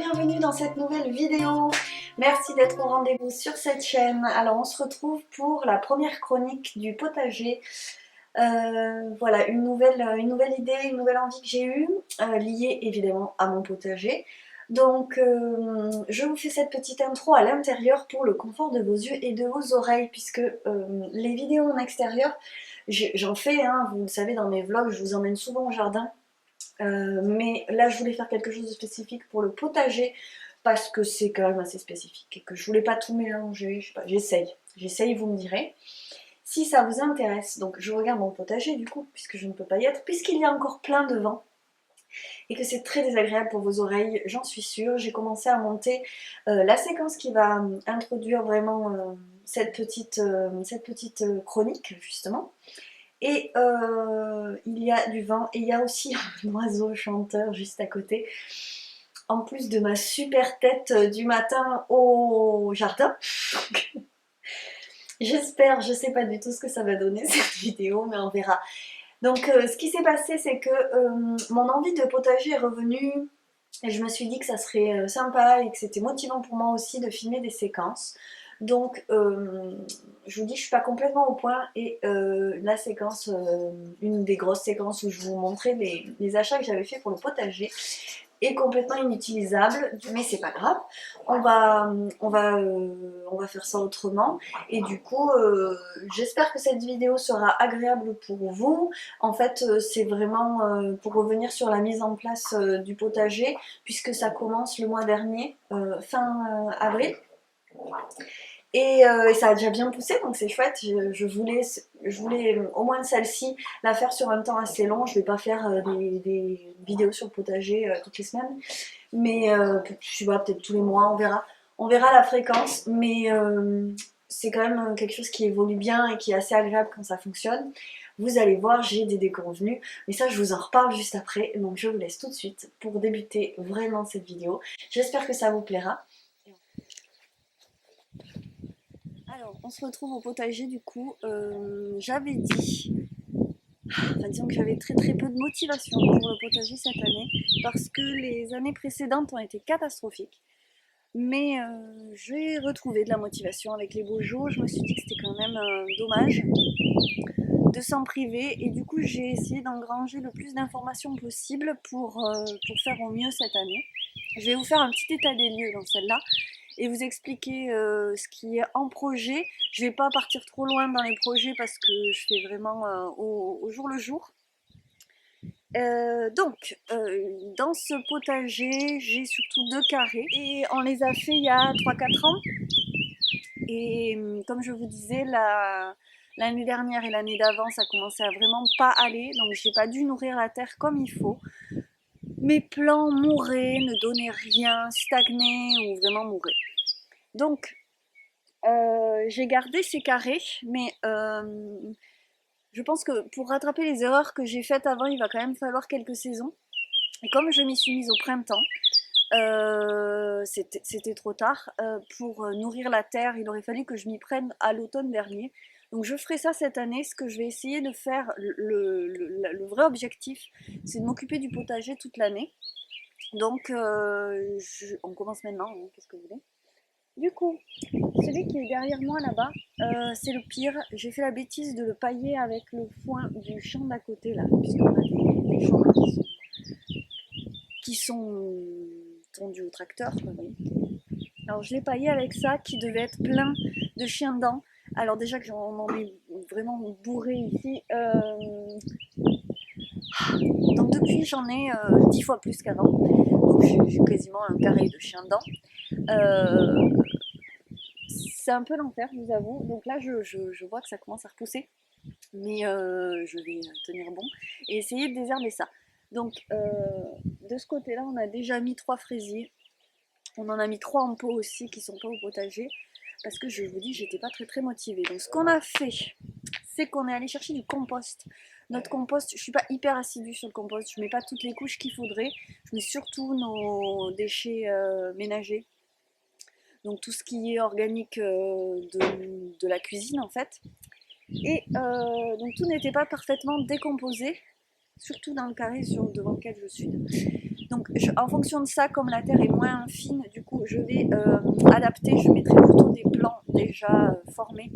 bienvenue dans cette nouvelle vidéo. Merci d'être au rendez-vous sur cette chaîne. Alors on se retrouve pour la première chronique du potager. Voilà, une nouvelle idée, une nouvelle envie que j'ai eue, liée évidemment à mon potager. Donc je vous fais cette petite intro à l'intérieur pour le confort de vos yeux et de vos oreilles, puisque les vidéos en extérieur, j'en fais, hein, vous le savez, dans mes vlogs, je vous emmène souvent au jardin. Mais là je voulais faire quelque chose de spécifique pour le potager parce que c'est quand même assez spécifique et que je voulais pas tout mélanger, je sais pas, j'essaye, vous me direz si ça vous intéresse. Donc je regarde mon potager du coup, puisque je ne peux pas y être, puisqu'il y a encore plein de vent et que c'est très désagréable pour vos oreilles, j'en suis sûre. J'ai commencé à monter la séquence qui va introduire vraiment cette petite chronique justement. Et il y a du vent et il y a aussi un oiseau chanteur juste à côté. En plus de ma super tête du matin au jardin. J'espère, je sais pas du tout ce que ça va donner cette vidéo, mais on verra. Donc ce qui s'est passé, c'est que mon envie de potager est revenue. Et je me suis dit que ça serait sympa et que c'était motivant pour moi aussi de filmer des séquences. Donc je vous dis, je suis pas complètement au point et la séquence, une des grosses séquences où je vous montrais les achats que j'avais fait pour le potager est complètement inutilisable, mais c'est pas grave, on va faire ça autrement. Et du coup j'espère que cette vidéo sera agréable pour vous. En fait c'est vraiment pour revenir sur la mise en place du potager, puisque ça commence le mois dernier, fin avril. Et ça a déjà bien poussé, donc c'est chouette. Je voulais au moins celle-ci la faire sur un temps assez long. Je vais pas faire des vidéos sur le potager toutes les semaines, mais je sais pas, peut-être tous les mois, on verra. On verra la fréquence, mais c'est quand même quelque chose qui évolue bien et qui est assez agréable quand ça fonctionne. Vous allez voir, j'ai des déconvenus, mais ça je vous en reparle juste après, donc je vous laisse tout de suite pour débuter vraiment cette vidéo. J'espère que ça vous plaira. Alors, on se retrouve au potager du coup. J'avais dit, enfin disons que j'avais très peu de motivation pour le potager cette année parce que les années précédentes ont été catastrophiques. Mais j'ai retrouvé de la motivation avec les beaux jours. Je me suis dit que c'était quand même dommage de s'en priver et du coup j'ai essayé d'engranger le plus d'informations possible pour faire au mieux cette année. Je vais vous faire un petit état des lieux dans celle-là et vous expliquer ce qui est en projet. Je vais pas partir trop loin dans les projets parce que je fais vraiment au jour le jour. Donc, dans ce potager, j'ai surtout 2 carrés et on les a fait il y a 3-4 ans. Et comme je vous disais, l'année dernière et l'année d'avant, ça commençait à vraiment pas aller, donc j'ai pas dû nourrir la terre comme il faut. Mes plants mouraient, ne donnaient rien, stagnaient ou vraiment mouraient. Donc, j'ai gardé ces carrés, mais je pense que pour rattraper les erreurs que j'ai faites avant, il va quand même falloir quelques saisons. Et comme je m'y suis mise au printemps, c'était trop tard. Pour nourrir la terre, il aurait fallu que je m'y prenne à l'automne dernier. Donc je ferai ça cette année. Ce que je vais essayer de faire, le vrai objectif, c'est de m'occuper du potager toute l'année. Donc on commence maintenant, hein, qu'est-ce que vous voulez. Du coup, celui qui est derrière moi là-bas, c'est le pire. J'ai fait la bêtise de le pailler avec le foin du champ d'à côté là, puisqu'on a des champs qui sont tendus au tracteur. Alors je l'ai paillé avec ça qui devait être plein de chiens-dents. Alors déjà que j'en en ai vraiment bourré ici. Donc depuis j'en ai 10 fois plus qu'avant. Donc j'ai quasiment un carré de chiens-dents. C'est un peu l'enfer, je vous avoue. Donc là je vois que ça commence à repousser. Mais je vais tenir bon et essayer de désherber ça. Donc de ce côté-là, on a déjà mis 3 fraisiers. On en a mis 3 en pot aussi qui sont pas au potager parce que je vous dis, j'étais pas très motivée. Donc ce qu'on a fait, c'est qu'on est allé chercher du compost. Notre compost, je suis pas hyper assidue sur le compost, je mets pas toutes les couches qu'il faudrait. Je mets surtout nos déchets ménagers. Donc tout ce qui est organique de la cuisine en fait. Et donc tout n'était pas parfaitement décomposé, surtout dans le carré devant lequel je suis. Donc en fonction de ça, comme la terre est moins fine, du coup je vais adapter, je mettrai plutôt des plants déjà formés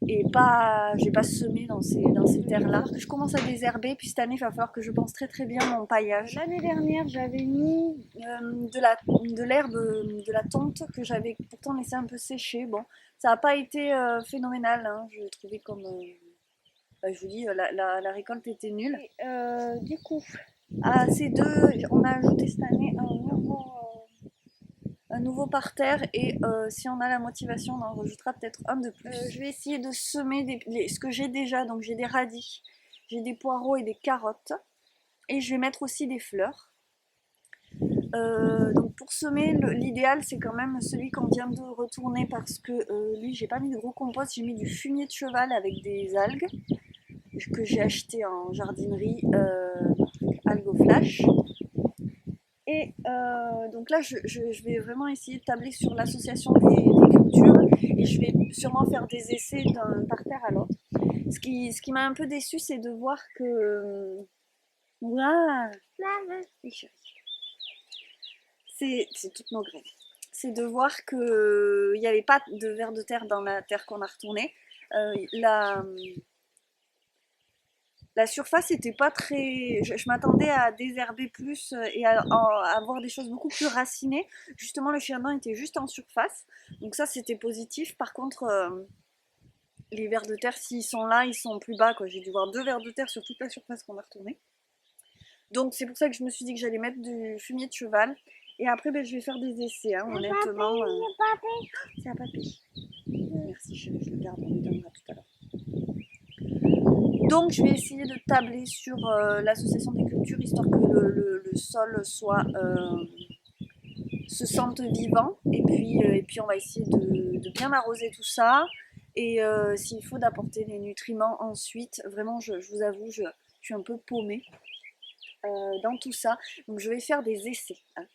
et pas, je vais pas semer dans ces terres-là. Je commence à désherber, puis cette année il va falloir que je pense très bien mon paillage. L'année dernière j'avais mis de l'herbe, de la tonte que j'avais pourtant laissé un peu sécher. Bon, ça n'a pas été phénoménal, hein. Je l'ai trouvé comme... bah, je vous dis, la récolte était nulle. Et, du coup, à ces deux, on a ajouté cette année un nouveau parterre et si on a la motivation, on en rajoutera peut-être un de plus. Je vais essayer de semer ce que j'ai déjà, donc j'ai des radis, j'ai des poireaux et des carottes et je vais mettre aussi des fleurs. Donc pour semer, l'idéal c'est quand même celui qu'on vient de retourner parce que lui j'ai pas mis de gros compost, j'ai mis du fumier de cheval avec des algues que j'ai acheté en jardinerie, Algo Flash. Et donc là, je vais vraiment essayer de tabler sur l'association des cultures et je vais sûrement faire des essais d'un parterre à l'autre. Ce qui m'a un peu déçu, c'est de voir que... Ouah, c'est toutes nos graines. C'est de voir qu'il n'y avait pas de vers de terre dans la terre qu'on a retournée. La surface n'était pas très... Je m'attendais à désherber plus et à avoir des choses beaucoup plus racinées. Justement, le chardon était juste en surface. Donc ça, c'était positif. Par contre, les vers de terre, s'ils sont là, ils sont plus bas. J'ai dû voir 2 vers de terre sur toute la surface qu'on a retournée. Donc c'est pour ça que je me suis dit que j'allais mettre du fumier de cheval. Et après, ben, je vais faire des essais, hein, honnêtement. C'est un papy. Merci, je le garde, on lui donnera tout à l'heure. Donc je vais essayer de tabler sur l'association des cultures, histoire que le sol se sente vivant. Et puis on va essayer de bien arroser tout ça. Et s'il faut d'apporter des nutriments ensuite, vraiment je vous avoue, je suis un peu paumée dans tout ça. Donc je vais faire des essais, hein.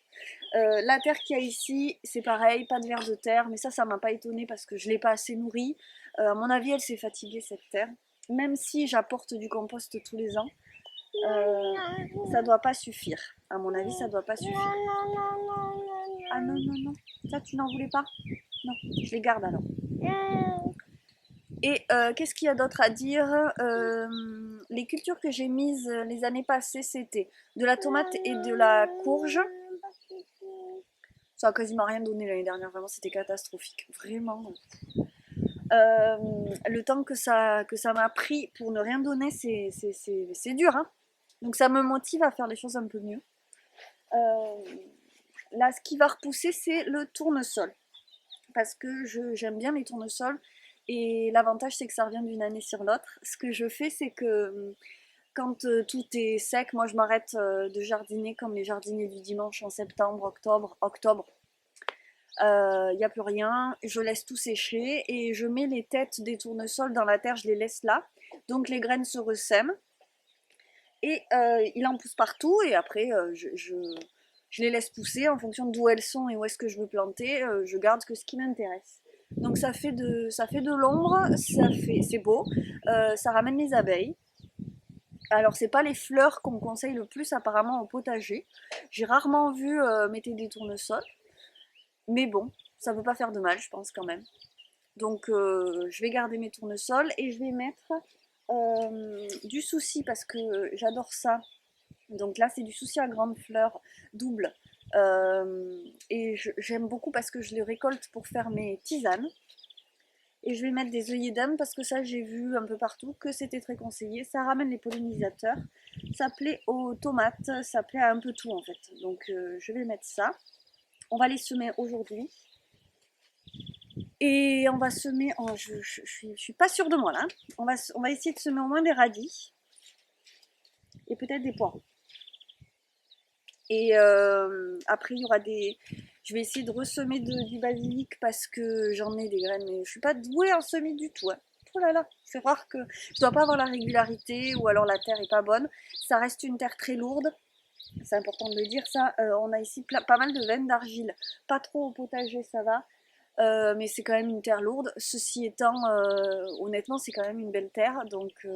La terre qu'il y a ici, c'est pareil, pas de vers de terre, mais ça m'a pas étonnée parce que je l'ai pas assez nourrie. À mon avis, elle s'est fatiguée cette terre. Même si j'apporte du compost tous les ans, ça doit pas suffire. À mon avis, ça doit pas suffire. Ah non, non, non. Ça, tu n'en voulais pas? Non, je les garde alors. Et qu'est-ce qu'il y a d'autre à dire? Les cultures que j'ai mises les années passées, c'était de la tomate et de la courge. Ça a quasiment rien donné l'année dernière, vraiment c'était catastrophique, vraiment. Le temps que ça m'a pris pour ne rien donner, c'est dur, hein. Donc ça me motive à faire les choses un peu mieux. Là, ce qui va repousser, c'est le tournesol. Parce que j'aime bien les tournesols. Et l'avantage, c'est que ça revient d'une année sur l'autre. Ce que je fais, c'est que quand tout est sec, moi je m'arrête de jardiner comme les jardiniers du dimanche en septembre, octobre. Il n'y a plus rien, je laisse tout sécher et je mets les têtes des tournesols dans la terre, je les laisse là. Donc les graines se ressèment et il en pousse partout et après je les laisse pousser en fonction d'où elles sont et où est-ce que je veux planter. Je garde que ce qui m'intéresse. Donc ça fait de l'ombre, c'est beau, ça ramène les abeilles. Alors c'est pas les fleurs qu'on conseille le plus apparemment au potager. J'ai rarement vu mettre des tournesols. Mais bon, ça ne peut pas faire de mal, je pense quand même. Donc je vais garder mes tournesols et je vais mettre du souci parce que j'adore ça. Donc là, c'est du souci à grandes fleurs double. Et j'aime beaucoup parce que je les récolte pour faire mes tisanes. Et je vais mettre des œillets d'âne parce que ça, j'ai vu un peu partout que c'était très conseillé. Ça ramène les pollinisateurs. Ça plaît aux tomates, ça plaît à un peu tout en fait. Donc je vais mettre ça. On va les semer aujourd'hui. Et on va semer, oh, je suis pas sûre de moi là, hein. On va essayer de semer au moins des radis et peut-être des poireaux. Et après il y aura je vais essayer de ressemer du basilic parce que j'en ai des graines, mais je suis pas douée en semis du tout, hein. Oh là là, c'est rare que je dois pas avoir la régularité ou alors la terre est pas bonne. Ça reste une terre très lourde. C'est important de le dire ça. On a ici pas mal de veines d'argile, pas trop au potager, ça va. Mais c'est quand même une terre lourde. Ceci étant, honnêtement, c'est quand même une belle terre. Donc,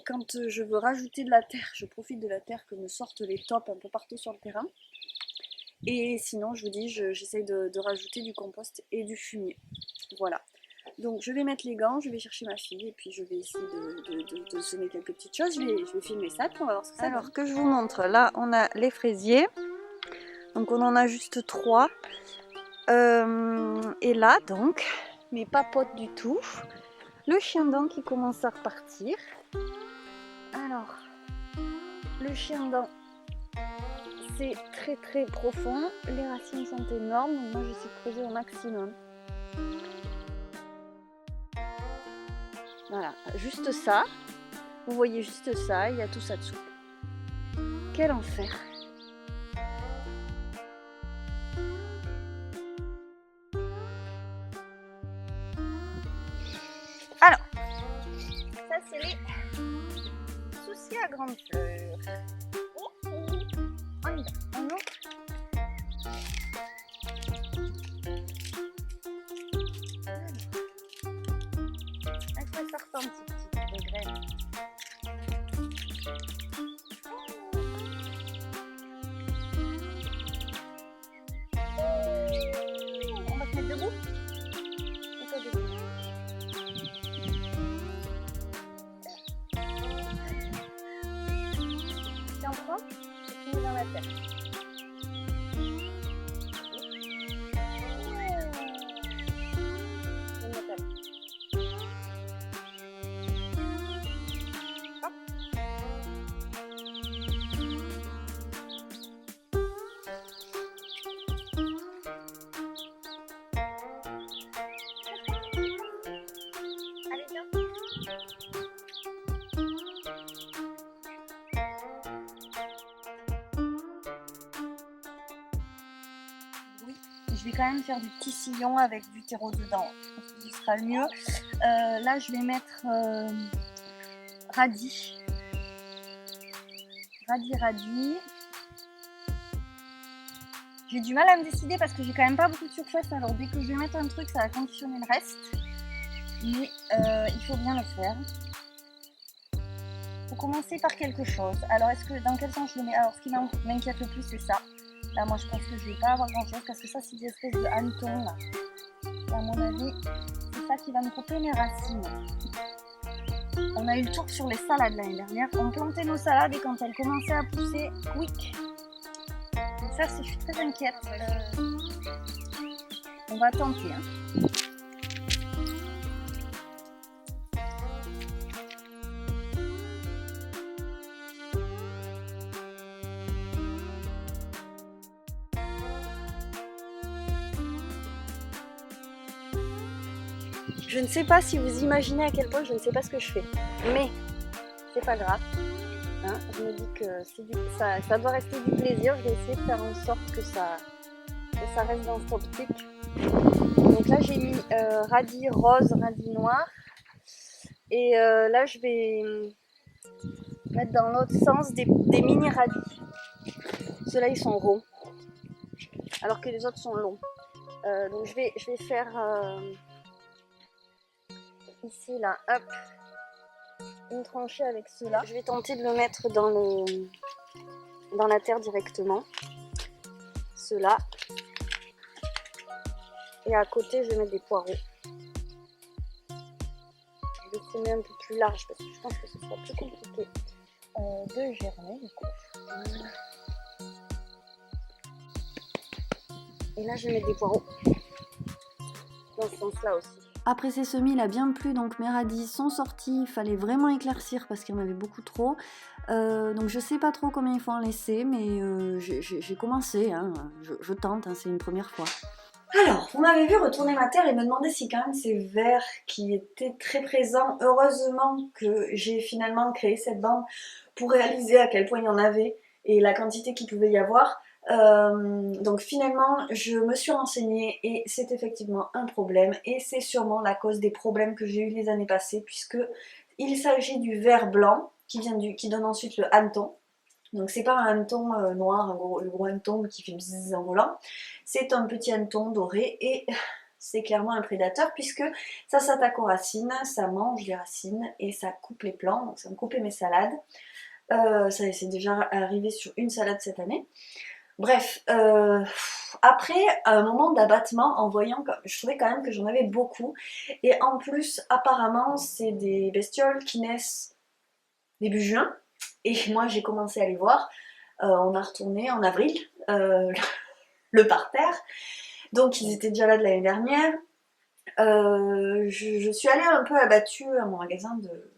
quand je veux rajouter de la terre, je profite de la terre que me sortent les tops un peu partout sur le terrain. Et sinon, je vous dis, j'essaye de rajouter du compost et du fumier. Voilà. Donc je vais mettre les gants, je vais chercher ma fille et puis je vais essayer de semer quelques petites choses. Je vais filmer ça, puis on va voir ce que ça donne. Alors que je vous montre, là on a les fraisiers. Donc on en a juste 3. Et là donc, mais pas potes du tout. Le chien dent qui commence à repartir. Alors, le chien dent, c'est très très profond. Les racines sont énormes, donc moi j'essaie de creuser au maximum. Voilà, juste ça. Vous voyez juste ça, il y a tout ça dessous. Quel enfer! Alors, ça c'est les soucis à grande fleur. On y va, on ouvre. Est-ce que ça ressemble un petit peu des graines? On va se mettre debout? Mets-toi debout. Tiens, prends, et tu mets dans la terre. Je vais quand même faire des petits sillons avec du terreau dedans. Je pense que ce sera le mieux. Là, je vais mettre radis. Radis. J'ai du mal à me décider parce que j'ai quand même pas beaucoup de surface. Alors dès que je vais mettre un truc, ça va conditionner le reste. Mais il faut bien le faire. Il faut commencer par quelque chose. Alors dans quel sens je le mets? Alors ce qui m'inquiète le plus, c'est ça. Là, moi, je pense que je vais pas avoir grand chose parce que ça, c'est des espèces de hannetons là. Et à mon avis, c'est ça qui va me couper mes racines. On a eu le tour sur les salades l'année dernière. On plantait nos salades et quand elles commençaient à pousser, quick. Donc ça, je suis très inquiète. On va tenter. Hein. Je ne sais pas si vous imaginez à quel point je ne sais pas ce que je fais, mais c'est pas grave. Hein, je me dis que ça doit rester du plaisir. Je vais essayer de faire en sorte que ça reste dans cette optique. Donc là j'ai mis radis rose, radis noir. Et là je vais mettre dans l'autre sens des mini radis. Ceux-là ils sont ronds, alors que les autres sont longs. Donc je vais faire... ici là, hop, une tranchée avec cela. Je vais tenter de le mettre dans la terre directement. Cela. Et à côté, je vais mettre des poireaux. Je vais semer un peu plus large parce que je pense que ce sera plus compliqué de germer du coup. Et là, je vais mettre des poireaux. Dans ce sens-là aussi. Après ces semis, il a bien plu, donc mes radis sont sortis. Il fallait vraiment éclaircir parce qu'il y en avait beaucoup trop. Donc je sais pas trop combien il faut en laisser, mais j'ai commencé. Hein. Je tente, hein, c'est une première fois. Alors, vous m'avez vu retourner ma terre et me demander si quand même ces vers qui étaient très présents, heureusement que j'ai finalement créé cette bande pour réaliser à quel point il y en avait et la quantité qu'il pouvait y avoir. Donc finalement je me suis renseignée et c'est effectivement un problème et c'est sûrement la cause des problèmes que j'ai eu les années passées puisque il s'agit du ver blanc qui donne ensuite le hanneton. Donc c'est pas un hanneton noir, le gros hanneton qui fait bzzz en volant, c'est un petit hanneton doré et c'est clairement un prédateur puisque ça s'attaque aux racines, ça mange les racines et ça coupe les plants, donc ça me coupait mes salades. Ça c'est déjà arrivé sur une salade cette année. Bref, après un moment d'abattement en voyant, je trouvais quand même que j'en avais beaucoup. Et en plus, apparemment, c'est des bestioles qui naissent début juin. Et moi, j'ai commencé à les voir. On a retourné en avril le parterre. Donc, ils étaient déjà là de l'année dernière. Je suis allée un peu abattue à mon magasin de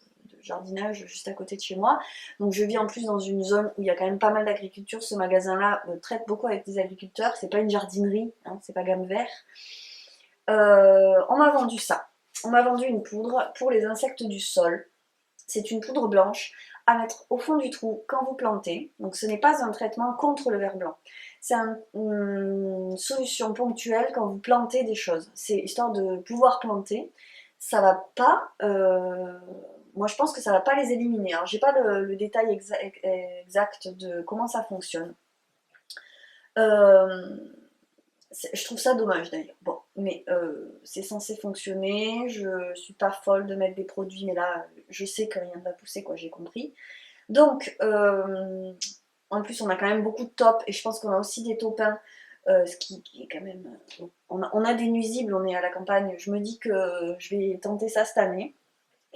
jardinage juste à côté de chez moi. Donc je vis en plus dans une zone où il y a quand même pas mal d'agriculture. Ce magasin-là traite beaucoup avec des agriculteurs. C'est pas une jardinerie, hein, c'est pas gamme vert. On m'a vendu ça. On m'a vendu une poudre pour les insectes du sol. C'est une poudre blanche à mettre au fond du trou quand vous plantez. Donc ce n'est pas un traitement contre le ver blanc. C'est une solution ponctuelle quand vous plantez des choses. C'est histoire de pouvoir planter. Ça va pas... moi je pense que ça va pas les éliminer. Alors j'ai pas le détail exact de comment ça fonctionne. Je trouve ça dommage d'ailleurs. Bon, mais c'est censé fonctionner. Je suis pas folle de mettre des produits, mais là, je sais que rien ne va pousser, quoi, j'ai compris. Donc, en plus, on a quand même beaucoup de top, et je pense qu'on a aussi des taupins, ce qui est quand même... bon, on a des nuisibles, on est à la campagne. Je me dis que je vais tenter ça cette année.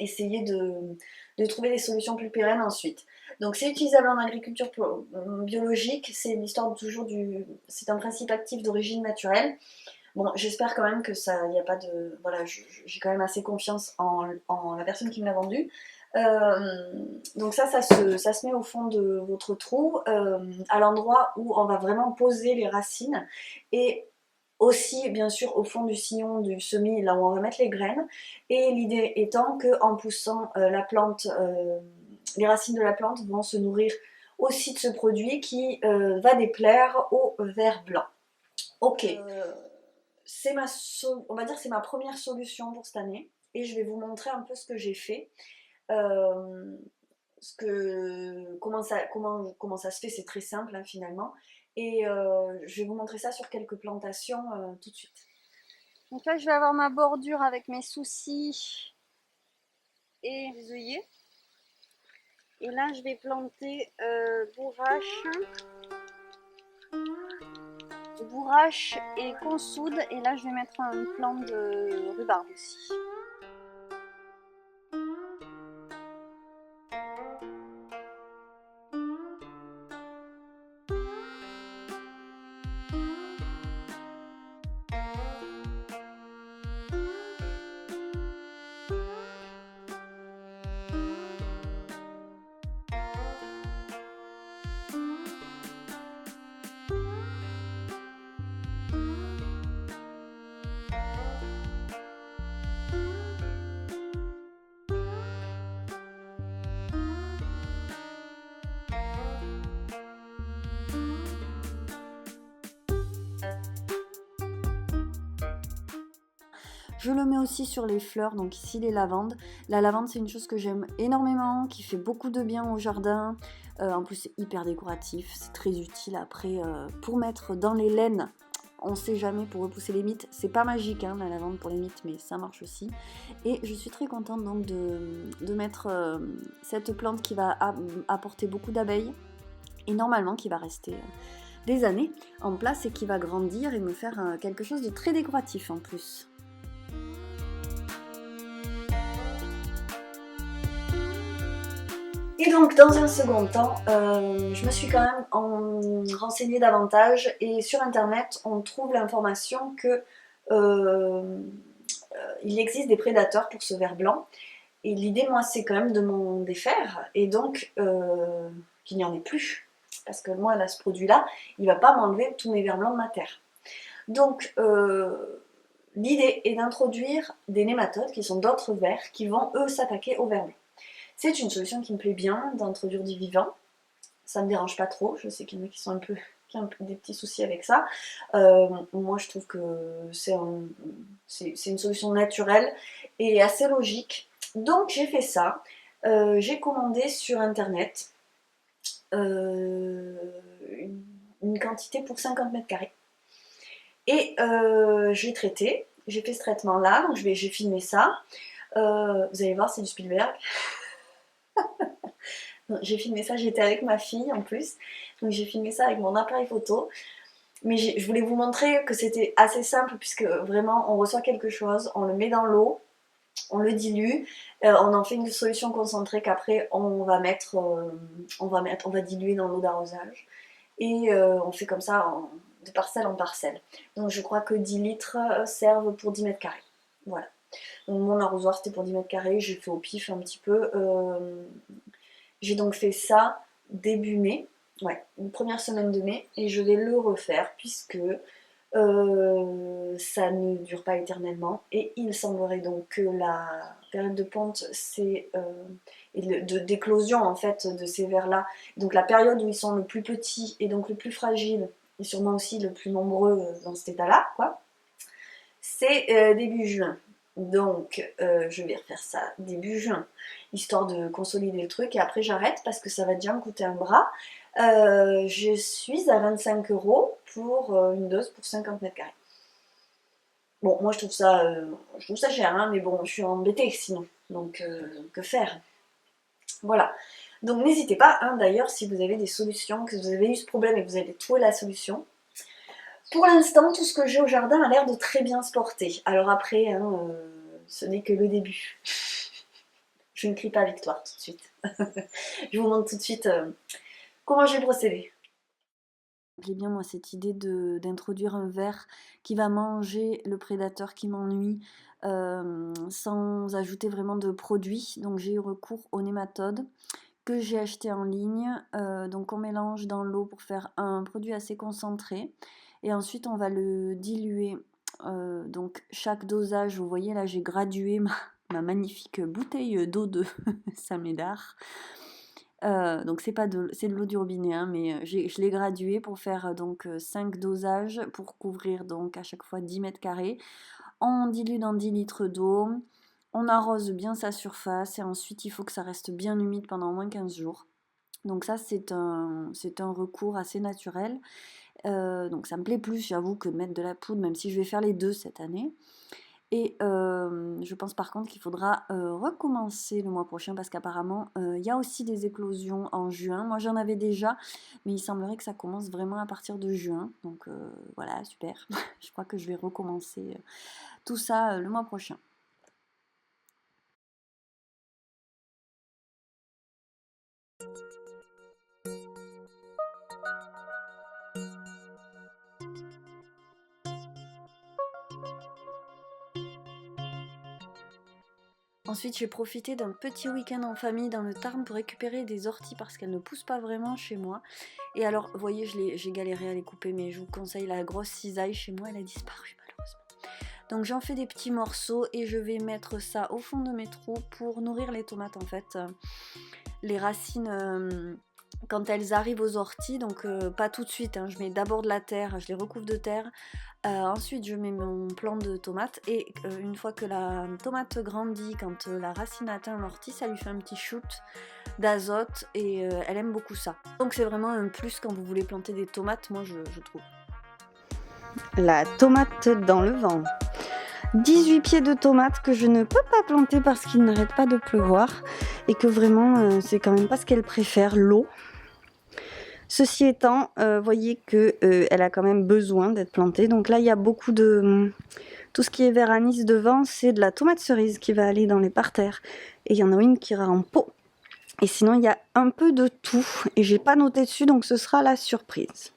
Essayer de trouver des solutions plus pérennes ensuite. Donc c'est utilisable en agriculture biologique, c'est l'histoire toujours c'est un principe actif d'origine naturelle. Bon, j'espère quand même que ça, il n'y a pas de... Voilà, j'ai quand même assez confiance en la personne qui me l'a vendu. Donc ça se met au fond de votre trou, à l'endroit où on va vraiment poser les racines, et aussi bien sûr au fond du sillon du semis, là où on va mettre les graines. Et l'idée étant que en poussant la plante, les racines de la plante vont se nourrir aussi de ce produit qui va déplaire au ver blanc. Ok, on va dire c'est ma première solution pour cette année, et je vais vous montrer un peu ce que j'ai fait. Euh, comment ça se fait, c'est très simple hein, finalement. Et je vais vous montrer ça sur quelques plantations tout de suite. Donc là, je vais avoir ma bordure avec mes soucis et les œillets. Et là, je vais planter bourrache et consoude. Et là, je vais mettre un plant de rhubarbe aussi. Je le mets aussi sur les fleurs, donc ici les lavandes. La lavande, c'est une chose que j'aime énormément, qui fait beaucoup de bien au jardin. En plus, c'est hyper décoratif, c'est très utile après pour mettre dans les laines. On sait jamais, pour repousser les mites. C'est pas magique hein, la lavande pour les mites, mais ça marche aussi. Et je suis très contente donc de mettre cette plante qui va apporter beaucoup d'abeilles, et normalement qui va rester des années en place, et qui va grandir et me faire quelque chose de très décoratif en plus. Et donc dans un second temps, je me suis quand même renseignée davantage, et sur internet on trouve l'information que il existe des prédateurs pour ce ver blanc, et l'idée moi c'est quand même de m'en défaire, et donc qu'il n'y en ait plus, parce que moi là ce produit là il va pas m'enlever tous mes vers blancs de ma terre. Donc l'idée est d'introduire des nématodes qui sont d'autres vers qui vont eux s'attaquer aux vers blancs. C'est une solution qui me plaît bien, d'introduire du vivant. Ça me dérange pas trop. Je sais qu'il y en a qui ont des petits soucis avec ça. Moi, je trouve que c'est une solution naturelle et assez logique. Donc, j'ai fait ça. J'ai commandé sur internet une quantité pour 50 mètres carrés. Et j'ai traité. J'ai fait ce traitement-là. Donc, j'ai filmé ça. Vous allez voir, c'est du Spielberg. J'ai filmé ça, j'étais avec ma fille en plus. Donc j'ai filmé ça avec mon appareil photo. Mais je voulais vous montrer que c'était assez simple puisque vraiment on reçoit quelque chose, on le met dans l'eau, on le dilue, on en fait une solution concentrée qu'après on va diluer dans l'eau d'arrosage. Et on fait comme ça de parcelle en parcelle. Donc je crois que 10 litres servent pour 10 mètres carrés. Voilà. Donc mon arrosoir c'était pour 10 mètres carrés, j'ai fait au pif un petit peu. J'ai donc fait ça début mai, ouais, une première semaine de mai, et je vais le refaire puisque ça ne dure pas éternellement. Et il semblerait donc que la période de ponte, et d'éclosion en fait de ces vers-là, donc la période où ils sont le plus petits et donc le plus fragiles, et sûrement aussi le plus nombreux dans cet état-là, quoi, c'est début juin. Donc je vais refaire ça début juin, histoire de consolider le truc, et après j'arrête parce que ça va déjà me coûter un bras. Je suis à 25 € pour une dose pour 50 mètres carrés. Bon, moi je trouve ça cher, hein, mais bon, je suis embêtée sinon, donc que faire? Voilà. Donc n'hésitez pas, hein, d'ailleurs, si vous avez des solutions, que vous avez eu ce problème et que vous avez trouvé la solution. Pour l'instant, tout ce que j'ai au jardin a l'air de très bien se porter. Alors après, hein, ce n'est que le début. Je ne crie pas victoire tout de suite. Je vous montre tout de suite comment j'ai procédé. J'ai bien moi cette idée d'introduire un ver qui va manger le prédateur qui m'ennuie sans ajouter vraiment de produits. Donc j'ai eu recours aux nématodes que j'ai acheté en ligne. Donc on mélange dans l'eau pour faire un produit assez concentré. Et ensuite on va le diluer. Donc chaque dosage, vous voyez là j'ai gradué ma magnifique bouteille d'eau de Saint-Médard. Donc c'est de l'eau du robinet, hein, mais je l'ai gradué pour faire donc 5 dosages pour couvrir donc à chaque fois 10 mètres carrés. On dilue dans 10 litres d'eau, on arrose bien sa surface et ensuite il faut que ça reste bien humide pendant au moins 15 jours. Donc ça c'est un recours assez naturel. Donc ça me plaît plus, j'avoue, que de mettre de la poudre, même si je vais faire les deux cette année. Et je pense par contre qu'il faudra recommencer le mois prochain parce qu'apparemment il y a aussi des éclosions en juin. Moi j'en avais déjà, mais il semblerait que ça commence vraiment à partir de juin. Donc voilà, super. Je crois que je vais recommencer tout ça le mois prochain. Ensuite, j'ai profité d'un petit week-end en famille dans le Tarn pour récupérer des orties parce qu'elles ne poussent pas vraiment chez moi. Et alors, vous voyez, j'ai galéré à les couper, mais je vous conseille la grosse cisaille. Chez moi, elle a disparu malheureusement. Donc j'en fais des petits morceaux et je vais mettre ça au fond de mes trous pour nourrir les tomates en fait. Les racines... quand elles arrivent aux orties, donc pas tout de suite, hein, je mets d'abord de la terre, je les recouvre de terre, ensuite je mets mon plant de tomates et une fois que la tomate grandit, quand la racine atteint l'ortie, ça lui fait un petit shoot d'azote et elle aime beaucoup ça. Donc c'est vraiment un plus quand vous voulez planter des tomates, moi je trouve. La tomate dans le vent. 18 pieds de tomates que je ne peux pas planter parce qu'il n'arrête pas de pleuvoir et que vraiment c'est quand même pas ce qu'elle préfère, l'eau. Ceci étant, voyez que elle a quand même besoin d'être plantée. Donc là il y a beaucoup de... tout ce qui est vert anis devant, c'est de la tomate cerise qui va aller dans les parterres. Et il y en a une qui ira en pot. Et sinon il y a un peu de tout et j'ai pas noté dessus donc ce sera la surprise.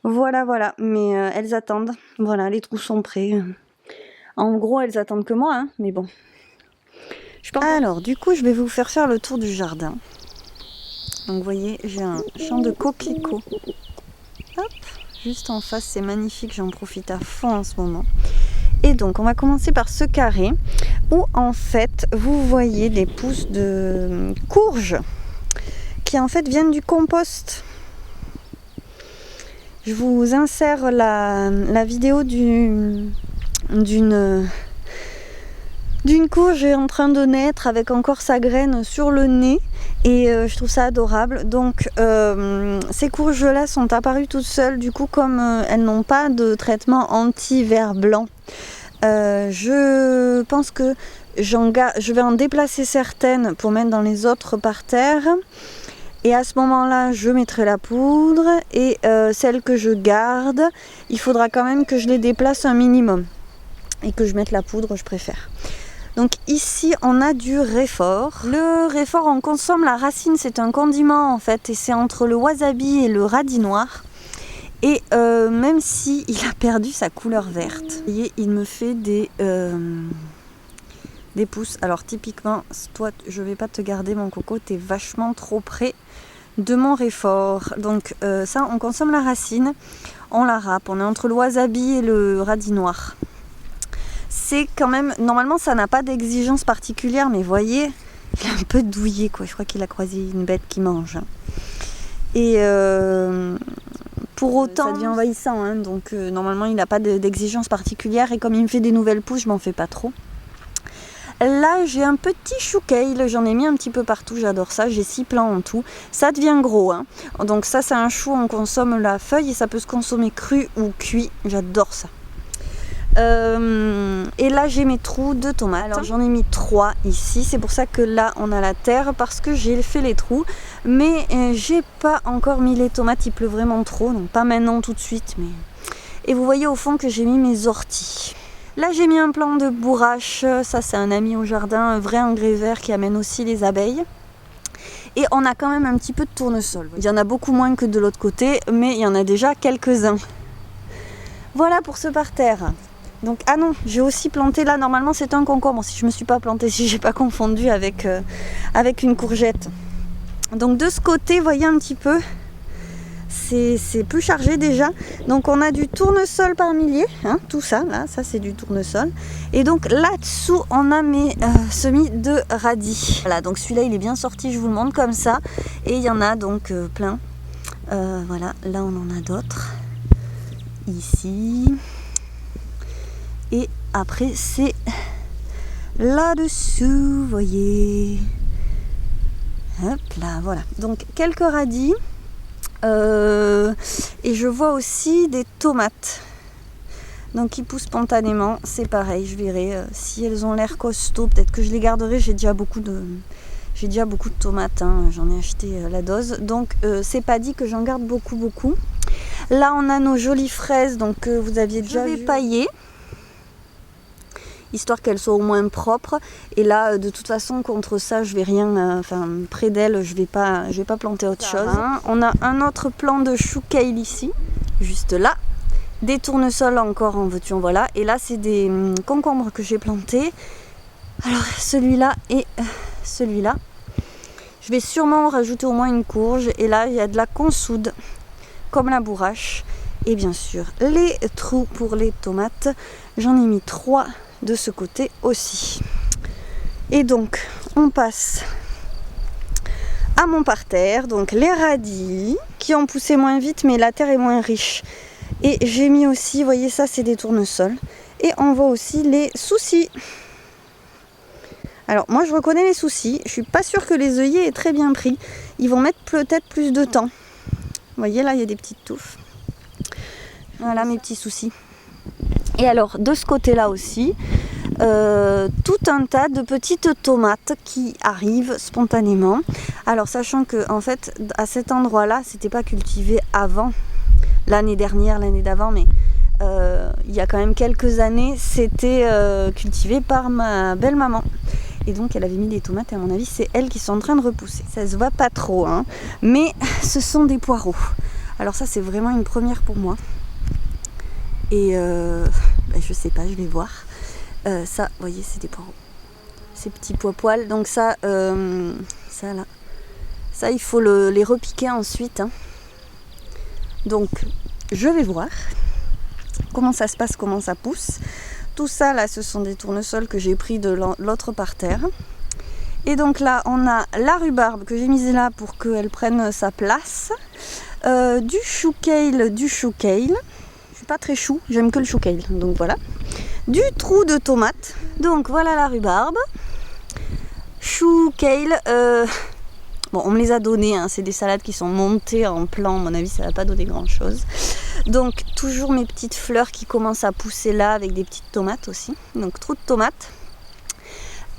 Voilà, mais elles attendent. Voilà, les trous sont prêts. En gros, elles attendent que moi, hein, mais bon. Alors, du coup, je vais vous faire le tour du jardin. Donc, vous voyez, j'ai un champ de coquelicots. Hop, juste en face, c'est magnifique, j'en profite à fond en ce moment. Et donc, on va commencer par ce carré où, en fait, vous voyez des pousses de courges qui, en fait, viennent du compost. Je vous insère la vidéo d'une courge en train de naître avec encore sa graine sur le nez et je trouve ça adorable. Donc ces courges là sont apparues toutes seules, du coup comme elles n'ont pas de traitement anti-ver blanc, je pense que je vais en déplacer certaines pour mettre dans les autres parterres Et à ce moment-là, je mettrai la poudre et celle que je garde, il faudra quand même que je les déplace un minimum et que je mette la poudre, je préfère. Donc ici, on a du réfort. Le réfort, on consomme la racine, c'est un condiment en fait, et c'est entre le wasabi et le radis noir. Et même si il a perdu sa couleur verte, vous voyez, il me fait des pousses. Alors typiquement, toi, je vais pas te garder mon coco, t'es vachement trop près de mon réfort. Donc ça, on consomme la racine, on la râpe, on est entre le wasabi et le radis noir. C'est quand même, normalement ça n'a pas d'exigence particulière, mais voyez, il est un peu douillé quoi, je crois qu'il a croisé une bête qui mange. Et pour autant, ça devient envahissant, hein, donc normalement il n'a pas d'exigence particulière, et comme il me fait des nouvelles pousses, je m'en fais pas trop. Là j'ai un petit chou kale, j'en ai mis un petit peu partout, j'adore ça, j'ai 6 plants en tout. Ça devient gros, hein. Donc ça c'est un chou, on consomme la feuille et ça peut se consommer cru ou cuit, j'adore ça. Et là j'ai mes trous de tomates. Alors j'en ai mis 3 ici, c'est pour ça que là on a la terre, parce que j'ai fait les trous, mais j'ai pas encore mis les tomates, il pleut vraiment trop, donc pas maintenant tout de suite. Mais... Et vous voyez au fond que j'ai mis mes orties. Là j'ai mis un plant de bourrache, ça c'est un ami au jardin, un vrai engrais vert qui amène aussi les abeilles. Et on a quand même un petit peu de tournesol. Il y en a beaucoup moins que de l'autre côté, mais il y en a déjà quelques-uns. Voilà pour ce parterre. Donc, ah non, j'ai aussi planté là, normalement c'est un concombre, si je me suis pas plantée, si j'ai pas confondu avec une courgette. Donc de ce côté, voyez un petit peu, c'est plus chargé déjà. Donc on a du tournesol par milliers, hein, tout ça, là, ça c'est du tournesol. Et donc là-dessous, on a mes semis de radis. Voilà, donc celui-là il est bien sorti, je vous le montre comme ça. Et il y en a donc plein. Voilà, là on en a d'autres. Ici... Et après c'est là-dessous, vous voyez. Hop là, voilà. Donc quelques radis. Et je vois aussi des tomates. Donc qui poussent spontanément. C'est pareil, je verrai si elles ont l'air costauds. Peut-être que je les garderai. J'ai déjà beaucoup de tomates. Hein. J'en ai acheté la dose. Donc c'est pas dit que j'en garde beaucoup. Là on a nos jolies fraises. Donc vous aviez déjà vu. Je vais pailler, histoire qu'elles soient au moins propres. Et là de toute façon contre ça je vais rien, près d'elles je vais pas planter autre chose. On a un autre plant de chou kale ici, juste là, des tournesols encore en veux-tu en voilà, et là c'est des concombres que j'ai plantés. Alors celui-là et celui-là, je vais sûrement rajouter au moins une courge, et là il y a de la consoude comme la bourrache, et bien sûr les trous pour les tomates, j'en ai mis 3 de ce côté aussi. Et donc on passe à mon parterre, donc les radis qui ont poussé moins vite, mais la terre est moins riche. Et j'ai mis aussi, vous voyez ça c'est des tournesols, et on voit aussi les soucis. Alors moi je reconnais les soucis, je suis pas sûre que les œillets aient très bien pris, ils vont mettre peut-être plus de temps. Vous voyez là il y a des petites touffes. Voilà mes petits soucis. Et alors de ce côté là aussi, tout un tas de petites tomates qui arrivent spontanément. Alors sachant que en fait à cet endroit là c'était pas cultivé avant, l'année dernière, l'année d'avant, mais il y a quand même quelques années c'était cultivé par ma belle maman. Et donc elle avait mis des tomates, et à mon avis c'est elles qui sont en train de repousser. Ça se voit pas trop, hein, mais ce sont des poireaux. Alors ça c'est vraiment une première pour moi. Et je sais pas, je vais voir. Ça, vous voyez, c'est des poireaux. Ces petits pois-poils. Donc ça, ça là. Ça, il faut les repiquer ensuite. Hein. Donc, je vais voir comment ça se passe, comment ça pousse. Tout ça, là, ce sont des tournesols que j'ai pris de l'autre parterre. Et donc là, on a la rhubarbe que j'ai mise là pour qu'elle prenne sa place. Du chou kale. Je suis pas très chou, j'aime que le chou kale, donc voilà. Du trou de tomate, donc voilà la rhubarbe. Chou kale, bon on me les a donnés, hein, c'est des salades qui sont montées en plan, à mon avis ça va pas donner grand chose. Donc toujours mes petites fleurs qui commencent à pousser là avec des petites tomates aussi, donc trou de tomate.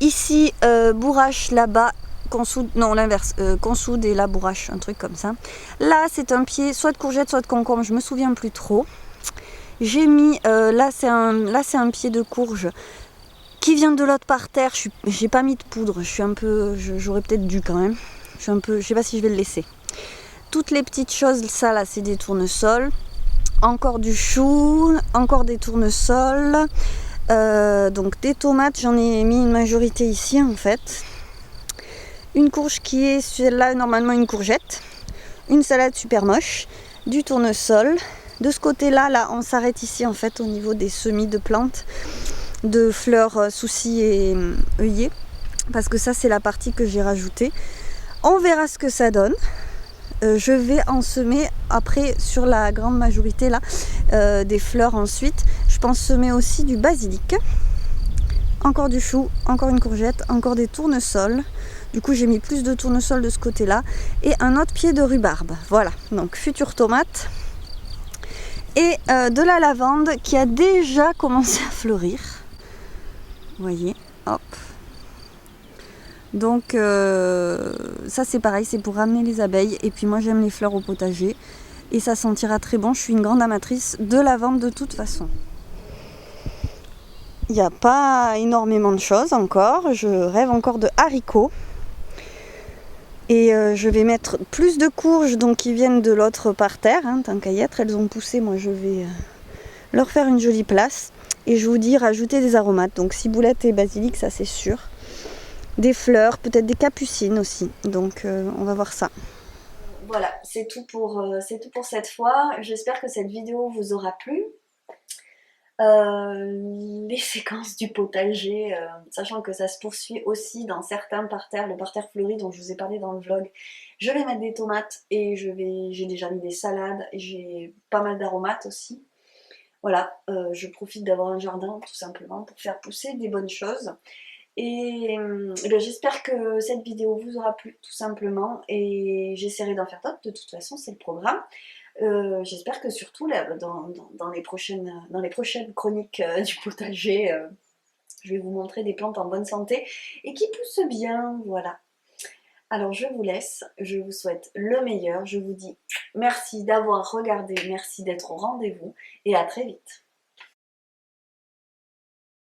Ici bourrache là-bas, qu'on soude, non l'inverse, qu'on soude et labourage, un truc comme ça. Là c'est un pied soit de courgette soit de concombre, je me souviens plus trop. J'ai mis, là c'est un pied de courge qui vient de l'autre par terre. J'ai pas mis de poudre, je suis un peu, j'aurais peut-être dû quand même. Je sais pas si je vais le laisser. Toutes les petites choses, ça là c'est des tournesols. Encore du chou, encore des tournesols. Donc des tomates, j'en ai mis une majorité ici en fait. Une courge qui est celle-là normalement une courgette. Une salade super moche. Du tournesol. De ce côté-là, là, on s'arrête ici en fait au niveau des semis de plantes, de fleurs, soucis et œillets. Parce que ça c'est la partie que j'ai rajoutée. On verra ce que ça donne. Je vais en semer après sur la grande majorité là des fleurs ensuite. Je pense semer aussi du basilic, encore du chou, encore une courgette, encore des tournesols. Du coup j'ai mis plus de tournesols de ce côté là et un autre pied de rhubarbe. Voilà, donc future tomate et de la lavande qui a déjà commencé à fleurir. Vous voyez, hop. Donc ça c'est pareil, c'est pour ramener les abeilles. Et puis moi j'aime les fleurs au potager. Et ça sentira très bon, je suis une grande amatrice de lavande de toute façon. Il n'y a pas énormément de choses encore. Je rêve encore de haricots. Et je vais mettre plus de courges donc qui viennent de l'autre parterre. Hein, tant qu'à y être, elles ont poussé. Moi je vais leur faire une jolie place. Et je vous dis rajouter des aromates. Donc ciboulette et basilic, ça c'est sûr. Des fleurs, peut-être des capucines aussi. Donc on va voir ça. Voilà, c'est tout pour cette fois. J'espère que cette vidéo vous aura plu. Les séquences du potager, sachant que ça se poursuit aussi dans certains parterres, le parterre fleuri dont je vous ai parlé dans le vlog. Je vais mettre des tomates et j'ai déjà mis des salades et j'ai pas mal d'aromates aussi. Voilà, je profite d'avoir un jardin tout simplement pour faire pousser des bonnes choses. Et j'espère que cette vidéo vous aura plu tout simplement et j'essaierai d'en faire d'autres, de toute façon c'est le programme. J'espère que surtout là, dans les prochaines chroniques du potager, je vais vous montrer des plantes en bonne santé et qui poussent bien, voilà. Alors je vous laisse, je vous souhaite le meilleur, je vous dis merci d'avoir regardé, merci d'être au rendez-vous et à très vite.